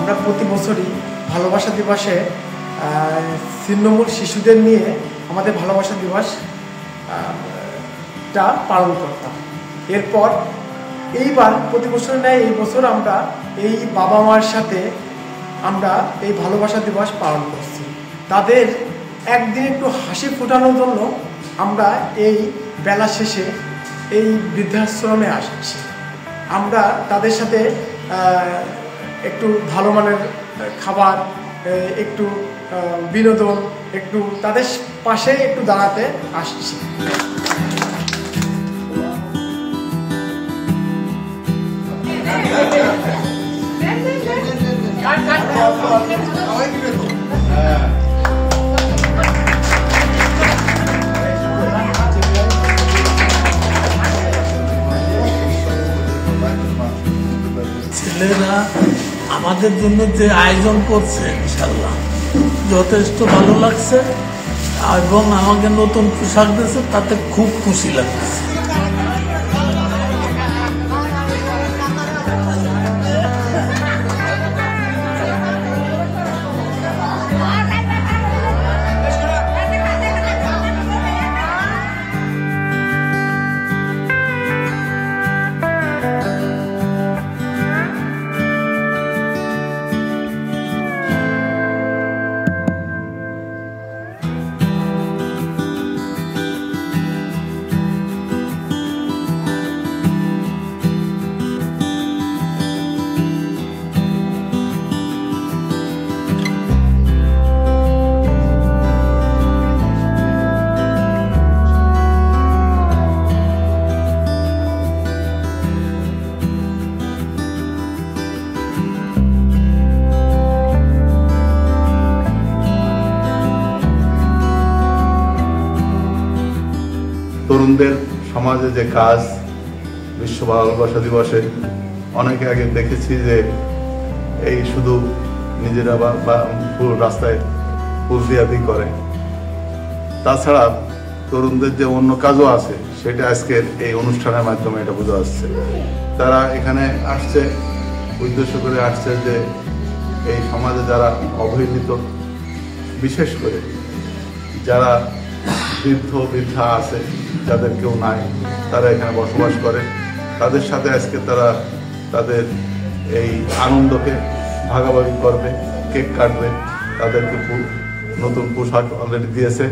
আমরা প্রতি বছরই ভালোবাসা দিবসে ছিন্নমূল শিশুদের নিয়ে আমাদের ভালোবাসা দিবসটা পালন করতাম। এরপর এইবার প্রতি বছর নেয় এই বছর আমরা এই বাবা মার সাথে আমরা এই ভালোবাসা দিবস পালন করছি। তাদের একদিন একটু হাসি ফোটানোর জন্য আমরা এই বেলা শেষে এই বৃদ্ধাশ্রমে আসছি। আমরা তাদের সাথে একটু ভালো মানের খাবার, একটু বিনোদন, একটু তাদের পাশে একটু দাঁড়াতে আসছি। ছেলেরা আমাদের জন্য যে আয়োজন করছে ইনশাল্লাহ যথেষ্ট ভালো লাগছে, এবং আমাকে নতুন পোশাক দিয়েছে, তাতে খুব খুশি লাগছে। তরুণদের সমাজে যে কাজ, বিশ্ব ভালোবাসা দিবসে অনেকে আগে দেখেছি যে এই শুধু নিজেরা বা রাস্তায় পুলদিয়াদি করে, তাছাড়া তরুণদের যে অন্য কাজও আছে সেটা আজকের এই অনুষ্ঠানের মাধ্যমে এটা বোঝা যাচ্ছে। তারা এখানে আসছে উদ্দেশ্য করে আসছে যে এই সমাজে যারা অবহেলিত, বিশেষ করে যারা বৃদ্ধ বৃদ্ধা আছে, যাদের কেউ নাই, তারা এখানে বসবাস করে, তাদের সাথে আজকে তারা তাদের এই আনন্দকে ভাগাভাগি করবে, কেক কাটবে, তাদেরকে নতুন পোশাক অলরেডি দিয়েছে।